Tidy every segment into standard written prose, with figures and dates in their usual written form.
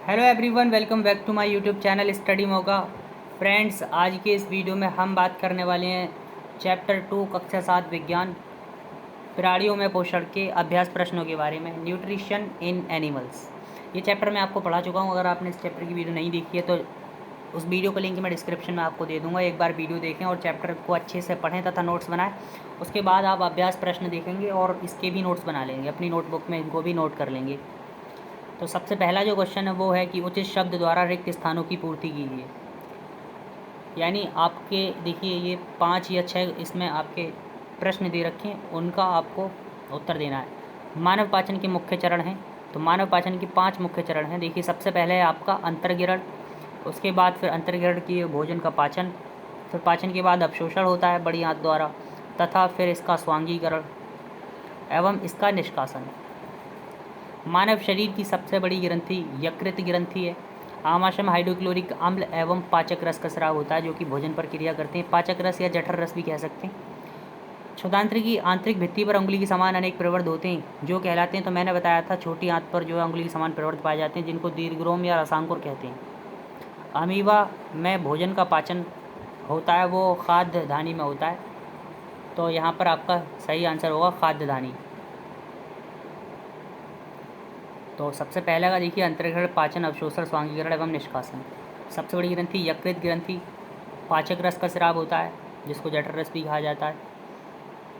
Hello everyone, welcome back to my YouTube channel study मौका। Friends, आज के इस वीडियो में हम बात करने वाले हैं चैप्टर 2 कक्षा 7 विज्ञान प्राणियों में पोषण के अभ्यास प्रश्नों के बारे में, न्यूट्रिशन इन एनिमल्स। ये चैप्टर मैं आपको पढ़ा चुका हूँ। अगर आपने इस चैप्टर की वीडियो नहीं देखी है तो उस वीडियो का लिंक मैं डिस्क्रिप्शन में आपको दे दूँगा। एक बार वीडियो देखें और चैप्टर को अच्छे से पढ़ें तथा नोट्स बनाएं। उसके बाद आप अभ्यास प्रश्न देखेंगे और इसके भी नोट्स बना लेंगे, अपनी नोटबुक में इनको भी नोट कर लेंगे। तो सबसे पहला जो क्वेश्चन है वो है कि उचित शब्द द्वारा रिक्त स्थानों की पूर्ति कीजिए। यानी आपके देखिए ये 5 या 6 इसमें आपके प्रश्न दे रखे हैं, उनका आपको उत्तर देना है। मानव पाचन के मुख्य चरण हैं, तो मानव पाचन के 5 मुख्य चरण हैं। देखिए सबसे पहले है आपका अंतर्गिरण, उसके बाद फिर अंतर्गिरण की भोजन का पाचन, फिर पाचन के बाद अवशोषण होता है बड़ी आंत द्वारा, तथा फिर इसका स्वांगीकरण एवं इसका निष्कासन। मानव शरीर की सबसे बड़ी ग्रंथि यकृत ग्रंथि है। आमाशय में हाइड्रोक्लोरिक अम्ल एवं पाचक रस का स्राव होता है, जो कि भोजन पर क्रिया करते हैं। पाचक रस या जठर रस भी कह सकते हैं। क्षुधांत्र की आंतरिक भित्ति पर उंगली के समान अनेक प्रवर्ध होते हैं, जो कहलाते हैं, तो मैंने बताया था छोटी आंत पर जो है उंगली के समान प्रवर्ध पाए जाते हैं, जिनको दीर्घरोम या रसांकुर कहते हैं। अमीबा में भोजन का पाचन होता है, वो खाद्य धानी में होता है, तो यहाँ पर आपका सही आंसर होगा खाद्य धानी। तो सबसे पहले का देखिए अंतर्ग्रहण, पाचन, अवशोषण, स्वांगीकरण एवं निष्कासन। सबसे बड़ी ग्रंथि यकृत ग्रंथि, पाचक रस का स्राव होता है, जिसको जठर रस भी कहा जाता है,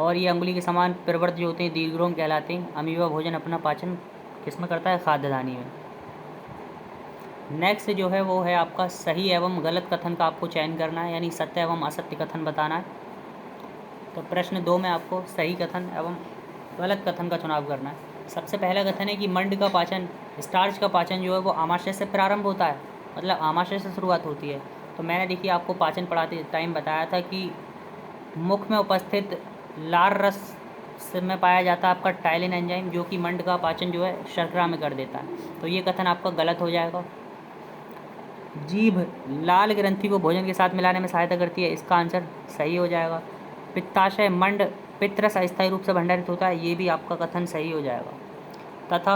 और ये अंगुली के समान प्रवर्त जो होते हैं दीर्घरोम कहलाते हैं। अमीबा भोजन अपना पाचन किसमें करता है? खाद्यधानी में। नेक्स्ट जो है वो है आपका सही एवं गलत कथन का आपको चयन करना है, यानी सत्य एवं असत्य कथन बताना है। तो प्रश्न 2 में आपको सही कथन एवं गलत कथन का चुनाव करना है। सबसे पहला कथन है कि मंड का पाचन, स्टार्च का पाचन जो है वो आमाशय से प्रारंभ होता है, मतलब आमाशय से शुरुआत होती है। तो मैंने देखिए आपको पाचन पढ़ाते टाइम बताया था कि मुख में उपस्थित लार रस में पाया जाता है आपका टाइलिन एंजाइम, जो कि मंड का पाचन जो है शर्करा में कर देता है। तो ये कथन आपका गलत हो जाएगा। जीभ लाल ग्रंथि को भोजन के साथ मिलाने में सहायता करती है, इसका आंसर सही हो जाएगा। पित्ताशय मंड पित्तरस अस्थायी रूप से भंडारित होता है, ये भी आपका कथन सही हो जाएगा। तथा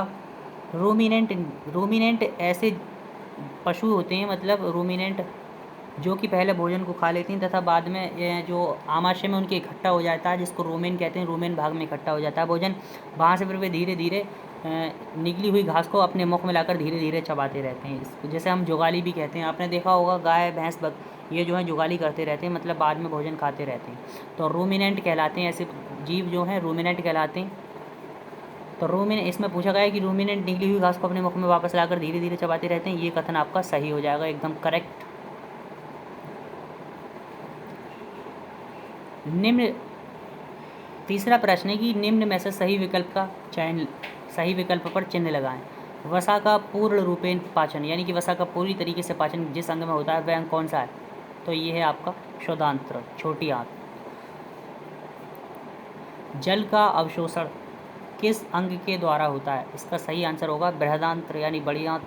रूमिनेंट ऐसे पशु होते हैं, मतलब रूमिनेंट जो कि पहले भोजन को खा लेती हैं तथा बाद में ये जो आमाशय में उनके इकट्ठा हो जाता है, जिसको रूमेन कहते हैं, रूमेन भाग में इकट्ठा हो जाता है भोजन। वहाँ से फिर वे धीरे धीरे निकली हुई घास को अपने मुख में लाकर धीरे धीरे चबाते रहते हैं, जैसे हम जुगाली भी कहते हैं। आपने देखा होगा गाय भैंस ये जो है जुगाली करते रहते हैं, मतलब बाद में भोजन खाते रहते हैं। तो रूमिनेंट कहलाते हैं ऐसे जीव जो हैं, रूमिनेंट कहलाते हैं। तो रूमिनेंट इसमें पूछा गया है कि रूमिनेंट निकली हुई घास को अपने मुख में वापस लाकर धीरे धीरे चबाते रहते हैं, ये कथन आपका सही हो जाएगा, एकदम करेक्ट। निम्न तीसरा प्रश्न है कि निम्न में से सही विकल्प का चयन, सही विकल्प पर चिन्ह लगाएं। वसा का पूर्ण रूपेण पाचन, यानी कि वसा का पूरी तरीके से पाचन जिस अंग में होता है वह अंग कौन सा है? तो ये है आपका क्षुधांत्र, छोटी आंत। जल का अवशोषण किस अंग के द्वारा होता है? इसका सही आंसर होगा बृहदांत्र, यानी बड़ी आंत।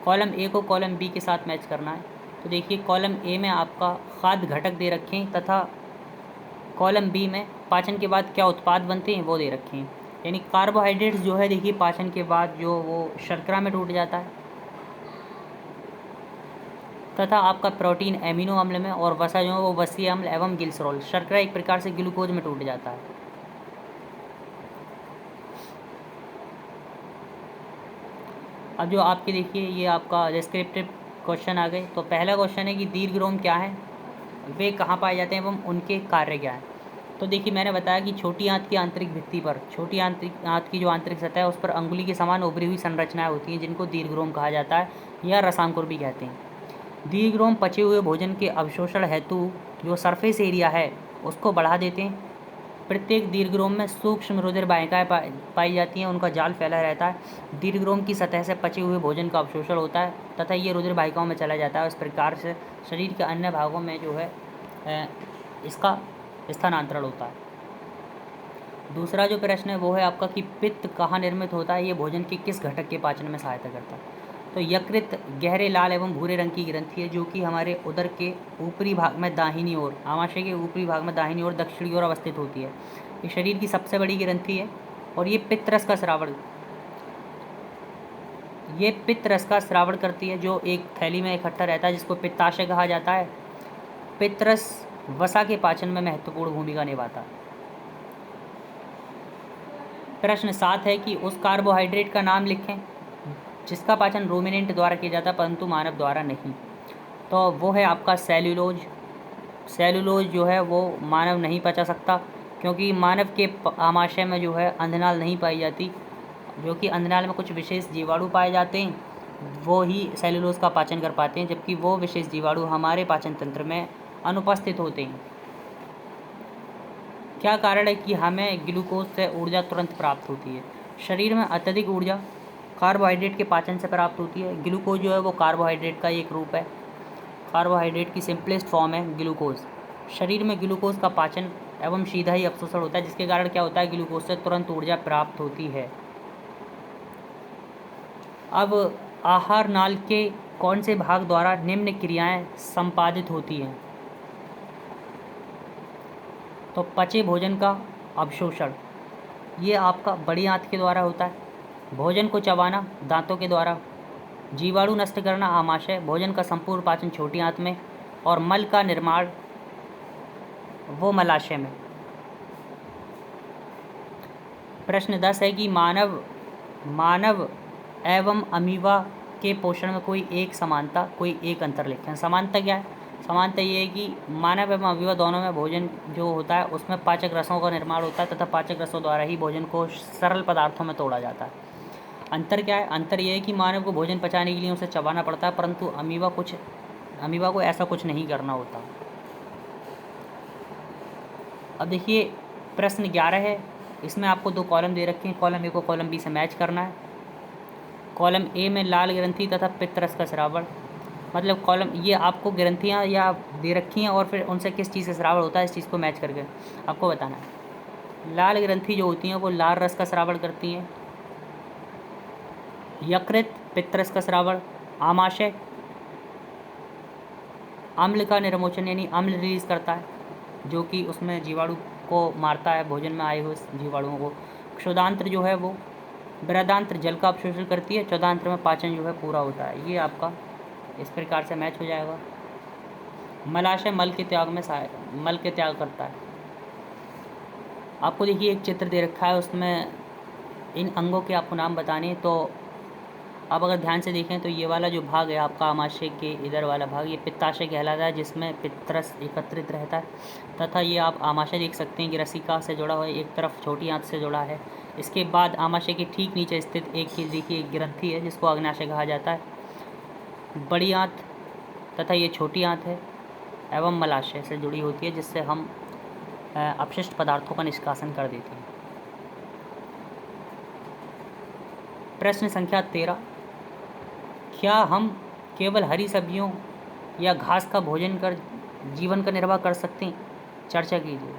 कॉलम ए को कॉलम बी के साथ मैच करना है। तो देखिए कॉलम ए में आपका खाद्य घटक दे रखे हैं तथा कॉलम बी में पाचन के बाद क्या उत्पाद बनते हैं वो दे रखे हैं। यानी कार्बोहाइड्रेट्स जो है देखिए पाचन के बाद जो वो शर्करा में टूट जाता है, तथा आपका प्रोटीन एमिनो अम्ल में, और वसा जो है वो वसीय अम्ल एवं ग्लिसरॉल, शर्करा एक प्रकार से ग्लूकोज में टूट जाता है। अब जो आपके देखिए ये आपका डिस्क्रिप्टिव क्वेश्चन आ गए। तो पहला क्वेश्चन है कि दीर्घरोम क्या है, वे कहाँ पाए जाते हैं एवं उनके कार्य क्या है। तो देखिए मैंने बताया कि छोटी आंत की आंतरिक भित्ति पर, छोटी आंत की जो आंतरिक सतह है उस पर अंगुली के समान उभरी हुई संरचनाएं होती हैं, जिनको दीर्घरोम कहा जाता है या रसांकुर भी कहते हैं। दीर्घरोम पचे हुए भोजन के अवशोषण हेतु जो सरफेस एरिया है उसको बढ़ा देते हैं। प्रत्येक दीर्घरोम में सूक्ष्म रुधिर वाहिकाएं पाई जाती हैं, उनका जाल फैला रहता है। दीर्घरोम की सतह से पचे हुए भोजन का अवशोषण होता है तथा ये रुधिर वाहिकाओं में चला जाता है। इस प्रकार से शरीर के अन्य भागों में जो है इसका स्थानांतरण होता है। दूसरा जो प्रश्न है वो है आपका कि पित्त कहाँ निर्मित होता है, ये भोजन के किस घटक के पाचन में सहायता करता है। तो यकृत गहरे लाल एवं भूरे रंग की ग्रंथि है, जो कि हमारे उदर के ऊपरी भाग में दाहिनी ओर, आमाशय के ऊपरी भाग में दाहिनी ओर दक्षिणी ओर अवस्थित होती है। ये शरीर की सबसे बड़ी ग्रंथि है और ये पित्तरस का स्रावण ये पित्त रस का स्रावण करती है, जो एक थैली में इकट्ठा रहता है, जिसको पित्ताशय कहा जाता है। पित्त रस वसा के पाचन में महत्वपूर्ण भूमिका निभाता है। प्रश्न 7 है कि उस कार्बोहाइड्रेट का नाम लिखें जिसका पाचन रूमिनेंट द्वारा किया जाता है परंतु मानव द्वारा नहीं। तो वो है आपका सेल्यूलोज। सेल्यूलोज जो है वो मानव नहीं पचा सकता, क्योंकि मानव के आमाशय में जो है अंधनाल नहीं पाई जाती, जो कि अंधनाल में कुछ विशेष जीवाणु पाए जाते हैं, वो ही सेल्यूलोज का पाचन कर पाते हैं, जबकि वो विशेष जीवाणु हमारे पाचन तंत्र में अनुपस्थित होते हैं। क्या कारण है कि हमें ग्लूकोज से ऊर्जा तुरंत प्राप्त होती है? शरीर में अत्यधिक ऊर्जा कार्बोहाइड्रेट के पाचन से प्राप्त होती है। ग्लूकोज जो है वो कार्बोहाइड्रेट का एक रूप है। कार्बोहाइड्रेट की सिंपलेस्ट फॉर्म है ग्लूकोज। शरीर में ग्लूकोज का पाचन एवं सीधा ही अवशोषण होता है, जिसके कारण क्या होता है, ग्लूकोज से तुरंत ऊर्जा प्राप्त होती है। अब आहार नाल के कौन से भाग द्वारा निम्न क्रियाएं संपादित होती हैं? तो पचे भोजन का अवशोषण, ये आपका बड़ी आंत के द्वारा होता है। भोजन को चबाना दांतों के द्वारा। जीवाणु नष्ट करना आमाशय। भोजन का संपूर्ण पाचन छोटी आंत में। और मल का निर्माण वो मलाशय में। प्रश्न 10 है कि मानव एवं अमीबा के पोषण में कोई एक समानता, कोई एक अंतर लिखें। समानता क्या है? समानता ये है कि मानव एवं अमीबा दोनों में भोजन जो होता है उसमें पाचक रसों का निर्माण होता है तथा पाचक रसों द्वारा ही भोजन को सरल पदार्थों में तोड़ा जाता है। अंतर क्या है? अंतर ये है कि मानव को भोजन पचाने के लिए उसे चबाना पड़ता है, परंतु अमीबा को ऐसा कुछ नहीं करना होता। अब देखिए प्रश्न 11 है, इसमें आपको 2 कॉलम दे रखे हैं। कॉलम ए को कॉलम बी से मैच करना है। कॉलम ए में लाल ग्रंथि तथा पित्त रस का स्रावण, मतलब कॉलम ये आपको ग्रंथियाँ या दे रखी हैं और फिर उनसे किस चीज़ से स्रावण होता है, इस चीज़ को मैच करके आपको बताना है। लाल ग्रंथि जो होती हैं वो लाल रस का स्रावण करती हैं। यकृत पित्त रस का स्रावण। आमाशय अम्ल का निर्मोचन यानी अम्ल रिलीज करता है, जो कि उसमें जीवाणु को मारता है, भोजन में आए हुए जीवाणुओं को। क्षुदांत्र जो है वो बृहदांत्र जल का अवशोषण करती है। चौदांत्र में पाचन जो है पूरा होता है। ये आपका इस प्रकार से मैच हो जाएगा। मलाशय मल के त्याग करता है। आपको देखिए एक चित्र दे रखा है, उसमें इन अंगों के आपको नाम बताने। तो आप अगर ध्यान से देखें तो ये वाला जो भाग है आपका आमाशय के इधर वाला भाग, ये पित्ताशय कहलाता है, जिसमें पित्तरस एकत्रित रहता है। तथा ये आप आमाशय देख सकते हैं कि रसिका से जुड़ा हुआ है, एक तरफ छोटी आंत से जुड़ा है। इसके बाद आमाशय के ठीक नीचे स्थित एक चीज़ देखिए, एक ग्रंथि है जिसको अग्नाशय कहा जाता है। बड़ी आंत तथा ये छोटी आंत है एवं मलाशय से जुड़ी होती है, जिससे हम अपशिष्ट पदार्थों का निष्कासन कर देते हैं। प्रश्न संख्या 13, क्या हम केवल हरी सब्जियों या घास का भोजन कर जीवन का निर्वाह कर सकते हैं? चर्चा कीजिए।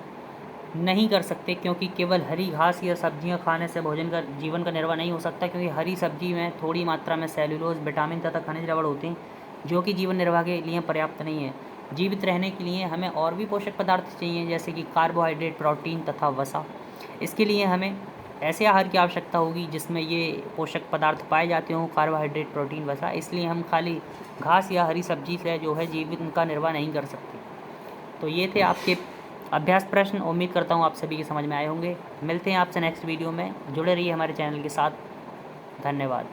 नहीं कर सकते, क्योंकि केवल हरी घास या सब्जियां खाने से जीवन का निर्वाह नहीं हो सकता, क्योंकि हरी सब्जी में थोड़ी मात्रा में सेल्यूलोज, विटामिन तथा खनिज लवण होते हैं, जो कि जीवन निर्वाह के लिए पर्याप्त नहीं है। जीवित रहने के लिए हमें और भी पोषक पदार्थ चाहिए, जैसे कि कार्बोहाइड्रेट, प्रोटीन तथा वसा। इसके लिए हमें ऐसे आहार की आवश्यकता होगी जिसमें ये पोषक पदार्थ पाए जाते हों, कार्बोहाइड्रेट, प्रोटीन, वसा। इसलिए हम खाली घास या हरी सब्जी से जो है जीवन का निर्वाह नहीं कर सकते। तो ये थे आपके अभ्यास प्रश्न। उम्मीद करता हूँ आप सभी के समझ में आए होंगे। मिलते हैं आपसे नेक्स्ट वीडियो में। जुड़े रहिए हमारे चैनल के साथ। धन्यवाद।